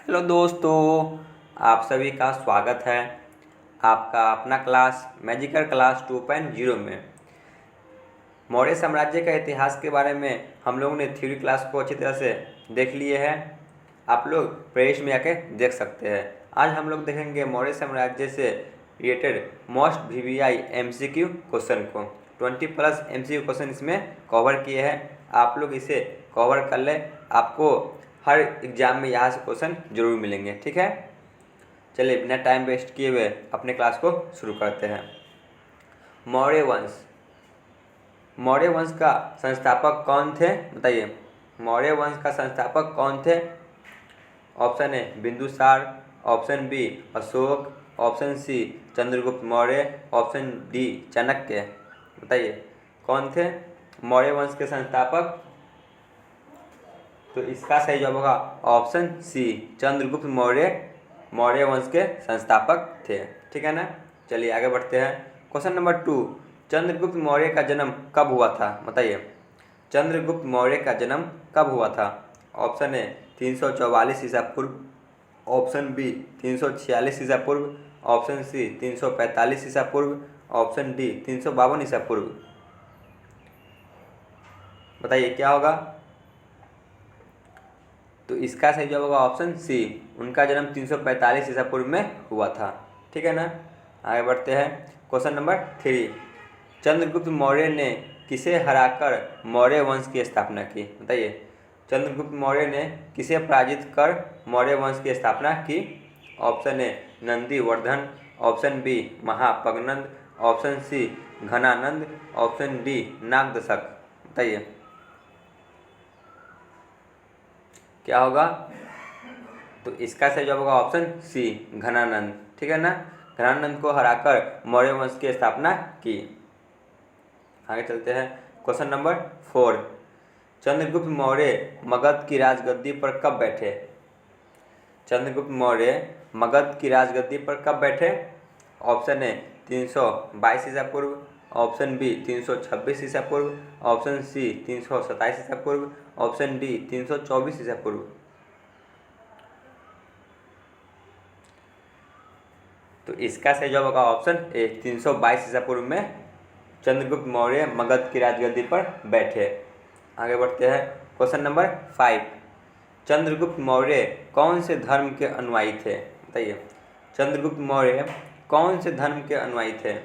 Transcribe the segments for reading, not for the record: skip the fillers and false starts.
Hello दोस्तों, आप सभी का स्वागत है आपका अपना क्लास मैजिकल क्लास 2.0 में। मौर्य साम्राज्य का इतिहास के बारे में हम लोगों ने थ्योरी क्लास को अच्छी तरह से देख लिए हैं। आप लोग प्लेलिस्ट में आके देख सकते हैं। आज हम लोग देखेंगे मौर्य साम्राज्य से related most VVI MCQ question को। 20+ MCQ क्वेश्चन इसमें कवर किए हैं। आप लोग इसे कवर कर लें, आपको हर एग्जाम में यहाँ से क्वेश्चन जरूर मिलेंगे। ठीक है, चलिए बिना टाइम वेस्ट किए हुए अपने क्लास को शुरू करते हैं। मौर्य वंश, मौर्य वंश का संस्थापक कौन थे बताइए। मौर्य वंश का संस्थापक कौन थे? Option A Bindusara, option B Ashoka, option C Chandragupta Maurya, option D Chanakya. बताइए कौन थे मौर्य वंश के संस्थापक? तो इसका सही जवाब होगा ऑप्शन सी चंद्रगुप्त मौर्य मौर्य वंश के संस्थापक थे। ठीक है ना, चलिए आगे बढ़ते हैं। क्वेश्चन नंबर 2, चंद्रगुप्त मौर्य का जन्म कब हुआ था बताइए। चंद्रगुप्त मौर्य का जन्म कब हुआ था? ऑप्शन ए 344 ईसा पूर्व, ऑप्शन बी 346 ईसा पूर्व, ऑप्शन सी 345 ईसा पूर्व, ऑप्शन डी 352 ईसा पूर्व। बताइए क्या होगा? तो इसका सही जवाब होगा ऑप्शन सी, उनका जन्म 345 ईसा पूर्व में हुआ था। ठीक है ना, आगे बढ़ते हैं। क्वेश्चन नंबर 3, चंद्रगुप्त मौर्य ने किसे हराकर मौर्य वंश की स्थापना की बताइए। चंद्रगुप्त मौर्य ने किसे पराजित कर मौर्य वंश की स्थापना की? Option A Nandivardhan, option B महापगनंद, option C Ghananand, option D Nagdashak. बताइए क्या होगा? तो इसका सही जवाब होगा ऑप्शन सी घनानंद। ठीक है ना, घनानंद को हराकर मौर्य वंश की स्थापना की। आगे चलते हैं। क्वेश्चन नंबर 4, चंद्रगुप्त मौर्य मगध की राजगद्दी पर कब बैठे? चंद्रगुप्त मौर्य मगध की राजगद्दी पर कब बैठे? ऑप्शन ए 322 ईसा पूर्व, ऑप्शन बी 326 ईसा पूर्व, ऑप्शन सी 327 ईसा पूर्व, ऑप्शन डी 324 ईसा पूर्व। तो इसका सही जवाब होगा ऑप्शन ए 322 ईसा पूर्व में चंद्रगुप्त मौर्य मगध की राजगद्दी पर बैठे। आगे बढ़ते हैं। क्वेश्चन नंबर 5, चंद्रगुप्त मौर्य कौन से धर्म के अनुयायी थे बताइए। चंद्रगुप्त मौर्य कौन से धर्म के अनुयायी थे?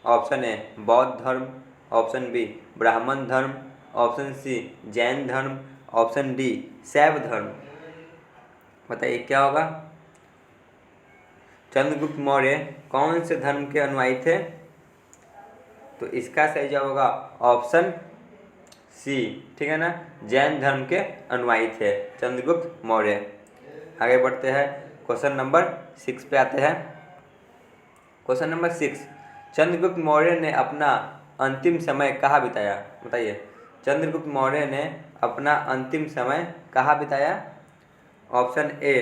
ऑप्शन ए बौद्ध धर्म, ऑप्शन बी ब्राह्मण धर्म, ऑप्शन सी जैन धर्म, ऑप्शन डी शैव धर्म। बताइए क्या होगा? चंद्रगुप्त मौर्य कौन से धर्म के अनुयायी थे? तो इसका सही जवाब होगा ऑप्शन सी। ठीक है ना, जैन धर्म के अनुयायी थे चंद्रगुप्त मौर्य। आगे बढ़ते हैं। क्वेश्चन नंबर 6 पे आते हैं। क्वेश्चन नंबर 6, चंद्रगुप्त मौर्य ने अपना अंतिम समय कहाँ बिताया बताइए। चंद्रगुप्त मौर्य ने अपना अंतिम समय कहाँ बिताया? ऑप्शन ए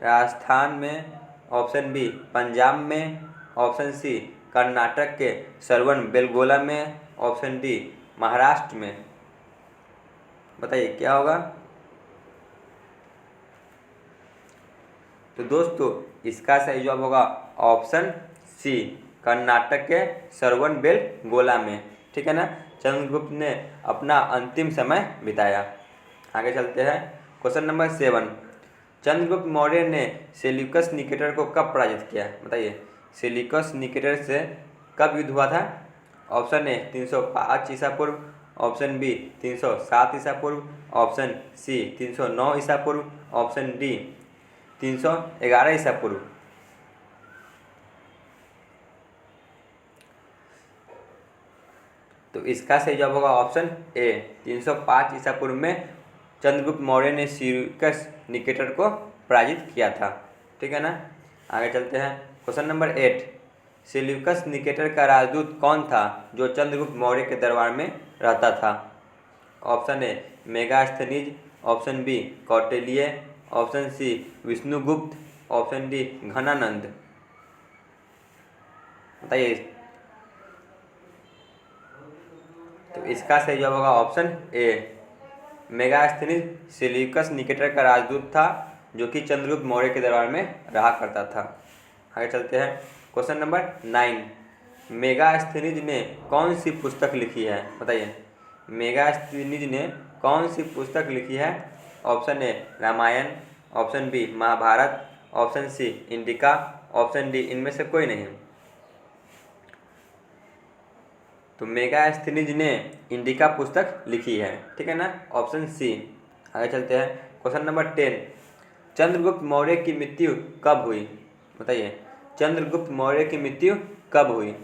राजस्थान में, ऑप्शन बी पंजाब में, ऑप्शन सी कर्नाटक के श्रवणबेलगोला में, ऑप्शन डी महाराष्ट्र में। बताइए क्या होगा? तो दोस्तों इसका सही जवाब होगा ऑप्शन सी कर्नाटक के श्रवणबेलगोला में। ठीक है ना, चंद्रगुप्त ने अपना अंतिम समय बिताया। आगे चलते हैं। क्वेश्चन नंबर 7, चंद्रगुप्त मौर्य ने सेल्यूकस निकेटर को कब पराजित किया बताइए। सेल्यूकस निकेटर से कब युद्ध हुआ था? ऑप्शन ए 305 ईसा पूर्व, ऑप्शन बी 307 ईसा पूर्व, ऑप्शन सी 309 ईसा पूर्व, ऑप्शन डी 311 ईसा पूर्व। तो इसका सही जवाब होगा ऑप्शन ए 305 ईसा पूर्व में चंद्रगुप्त मौर्य ने सेल्यूकस निकेटर को पराजित किया था। ठीक है ना, आगे चलते हैं। क्वेश्चन नंबर 8, सेल्यूकस निकेटर का राजदूत कौन था जो चंद्रगुप्त मौर्य के दरबार में रहता था? Option A Megasthenes, option B Kautilya, option C Vishnugupta, option D Ghanananda. बताइए। तो इसका सही जवाब होगा option A Megasthenes Seleucus Nicator का राजदूत था जो कि चंद्रगुप्त मौर्य के दरबार में रहा करता था। आगे चलते हैं। क्वेश्चन नंबर 9, मेगास्थनीज ने कौन सी पुस्तक लिखी है? बताइए, मेगास्थनीज ने कौन सी पुस्तक लिखी है? Option A Ramayana, option B Mahabharata, option C Indica, option D इनमें से कोई नहीं। तो मेगास्थनीज ने इंडिका पुस्तक लिखी है, ठीक है ना, ऑप्शन सी। आगे चलते हैं। क्वेश्चन नंबर 10, चंद्रगुप्त मौर्य की मृत्यु कब हुई? बताइए, चंद्रगुप्त मौर्य की मृत्यु कब हुई?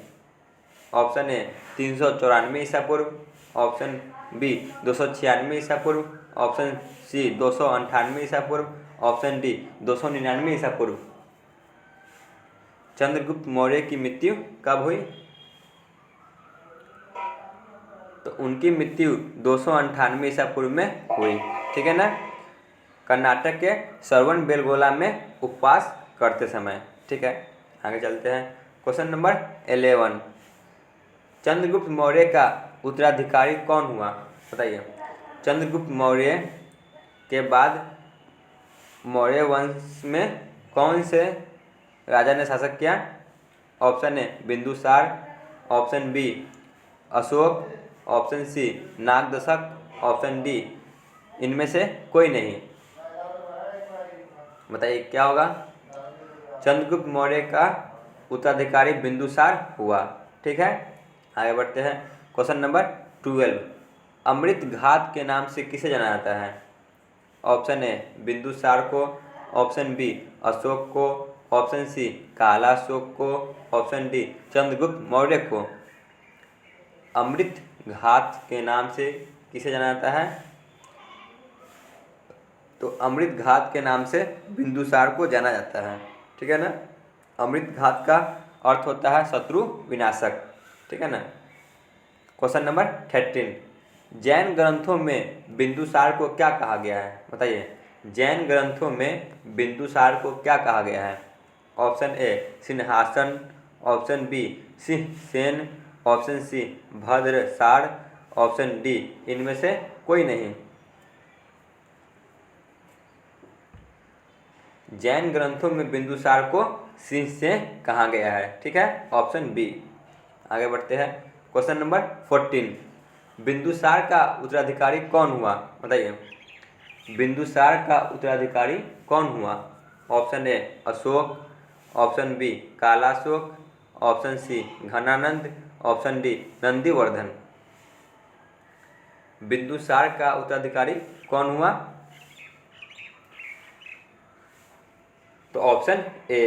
ऑप्शन ए 394 ईसा पूर्व, ऑप्शन बी 296 ईसा पूर्व, ऑप्शन सी 298 ईसा पूर्व, ऑप्शन डी 299 ईसा पूर्व। चंद्रगुप्त मौर्य की मृत्यु कब हुई? तो उनकी मृत्यु 298 ईसा पूर्व में हुई, ठीक है ना, कर्नाटक के श्रवण बेलगोला में उपवास करते समय, ठीक है। आगे चलते हैं। क्वेश्चन नंबर 11, चंद्रगुप्त मौर्य का उत्तराधिकारी कौन हुआ? बताइए, चंद्रगुप्त मौर्य के बाद मौर्य वंश में कौन से राजा ने शासन किया? Option A Bindusara, option B Ashoka, option C Nagadashaka, option D इनमें से कोई नहीं। बताइए क्या होगा? चंद्रगुप्त मौर्य का उत्तराधिकारी बिंदुसार हुआ, ठीक है। आगे बढ़ते हैं। क्वेश्चन नंबर 12, अमृत घात के नाम से किसे जाना जाता है? ऑप्शन ए बिंदुसार को, ऑप्शन बी अशोक को, ऑप्शन सी काला अशोक को, ऑप्शन डी चंद्रगुप्त मौर्य को। अमृत घात के नाम से किसे जाना जाता है? तो अमृत घात के नाम से बिंदुसार को जाना जाता है, ठीक है ना। अमृत घात का अर्थ होता है शत्रु विनाशक, ठीक है ना। क्वेश्चन नंबर 13, जैन ग्रंथों में बिंदुसार को क्या कहा गया है? बताइए, जैन ग्रंथों में बिंदुसार को क्या कहा गया है? ऑप्शन ए सिंहासन, option B Sinhsen, option C Bhadrasar, option D इनमें से कोई नहीं। जैन ग्रंथों में बिंदुसार को सिंह से कहा गया है, ठीक है, ऑप्शन बी। आगे बढ़ते हैं। क्वेश्चन नंबर 14, बिंदुसार का उत्तराधिकारी कौन हुआ? बताइए, बिंदुसार का उत्तराधिकारी कौन हुआ? Option A Ashoka, option B Kalashoka, option C Ghananand, option D Nandivardhana. Bindusara का उत्तराधिकारी कौन हुआ? तो ऑप्शन ए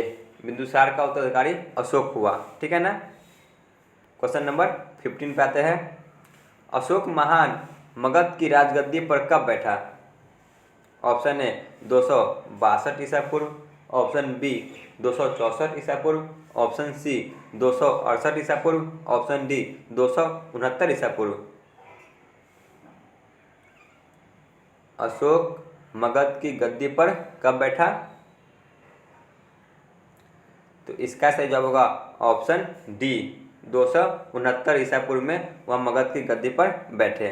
बिंदुसार का उत्तराधिकारी अशोक हुआ, ठीक है ना। क्वेश्चन नंबर 15 पे आते हैं। अशोक महान मगध की राजगद्दी पर कब बैठा? ऑप्शन ए 262 ईसा पूर्व, ऑप्शन बी 264 ईसा पूर्व, ऑप्शन सी 268 ईसा पूर्व, ऑप्शन डी 269 ईसा पूर्व। अशोक मगध की गद्दी पर कब बैठा? तो इसका सही जवाब होगा ऑप्शन डी 269 ईसा पूर्व में वह मगध की गद्दी पर बैठे।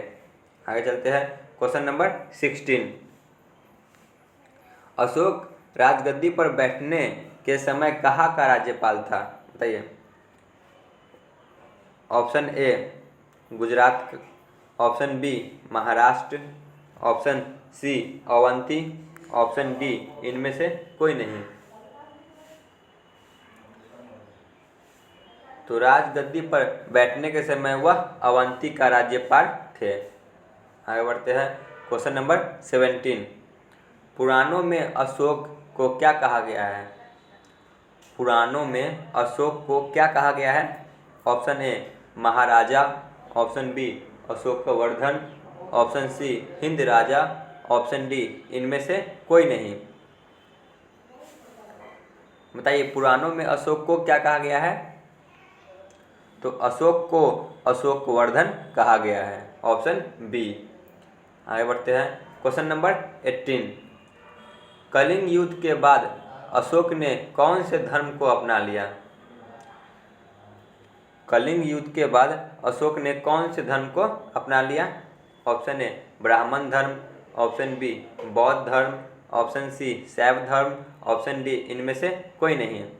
आगे चलते हैं। क्वेश्चन नंबर 16, अशोक राजगद्दी पर बैठने के समय कहाँ का राज्यपाल था? बताइए, option A Gujarat, option B Maharashtra, option C Avanti, option D इनमें से कोई नहीं। तो राजगद्दी पर बैठने के समय वह अवंती का राज्यपाल थे। आगे बढ़ते हैं। क्वेश्चन नंबर 17, पुराणों में अशोक को क्या कहा गया है? पुराणों में अशोक को क्या कहा गया है? Option A maharaja, option B Ashokavardhana, option C Hind raja, option D इनमें से कोई नहीं। बताइए, पुराणों में अशोक को क्या कहा गया है? तो अशोक को अशोकवर्धन कहा गया है, ऑप्शन बी। आगे बढ़ते हैं। क्वेश्चन नंबर 18, कलिंग युद्ध के बाद अशोक ने कौन से धर्म को अपना लिया? कलिंग युद्ध के बाद अशोक ने कौन से धर्म को अपना लिया? ऑप्शन ए ब्राह्मण धर्म, ऑप्शन बी बौद्ध धर्म, ऑप्शन सी शैव धर्म, ऑप्शन डी इनमें से कोई नहीं है।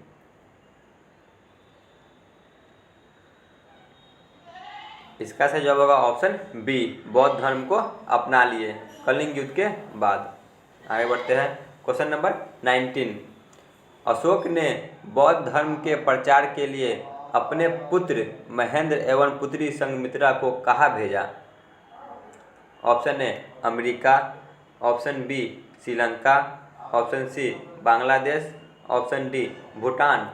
इसका सही जवाब होगा ऑप्शन बी, बौद्ध धर्म को अपना लिए कलिंग युद्ध के बाद। आगे बढ़ते हैं क्वेश्चन नंबर 19। अशोक ने बौद्ध धर्म के प्रचार के लिए अपने पुत्र महेंद्र एवं पुत्री संघमित्रा को कहाँ भेजा? Option A America, option B Sri Lanka, option C Bangladesh, option D Bhutan.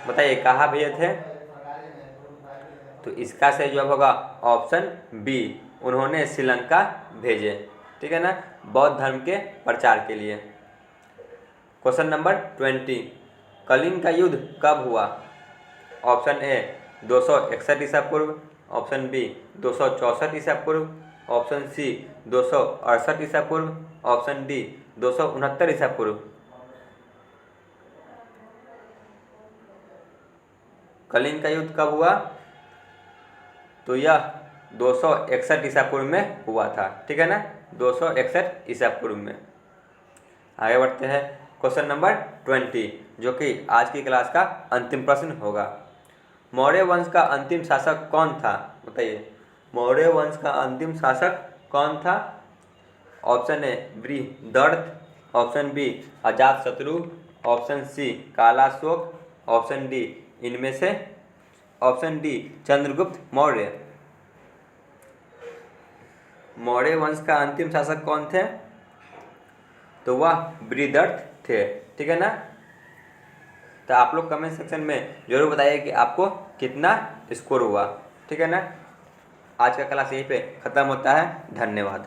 बताइए कहाँ भेजे थे? तो इसका सही जवाब होगा ऑप्शन बी, उन्होंने श्रीलंका भेजे। ठीक है ना, बौद्ध धर्म के प्रचार के लिए। Question number 20। कलिंग का युद्ध कब हुआ? ऑप्शन ए 261 ईसा पूर्व, ऑप्शन बी 264 ईसा पूर्व, ऑप्शन सी 268 ईसा पूर्व, ऑप्शन डी 269 ईसा पूर्व। कलिंग का युद्ध कब हुआ? तो यह 261 ईसा पूर्व में हुआ था। ठीक है ना, 261 ईसा पूर्व में। आगे बढ़ते हैं क्वेश्चन नंबर 20, जो कि आज की क्लास का अंतिम प्रश्न होगा। मौर्य वंश का अंतिम शासक कौन था? बताइए मौर्य वंश का अंतिम शासक कौन था? Option A Brihadratha, option B Ajatashatru, option C Kalashoka, option D इनमें से, ऑप्शन डी चंद्रगुप्त मौर्य। मौर्य वंश का अंतिम शासक कौन थे? तो वह बृहदर्थ थे। ठीक है ना, तो आप लोग कमेंट सेक्शन में जरूर बताइए कि आपको कितना स्कोर हुआ। ठीक है ना, आज का क्लास यहीं पे ख़त्म होता है। धन्यवाद।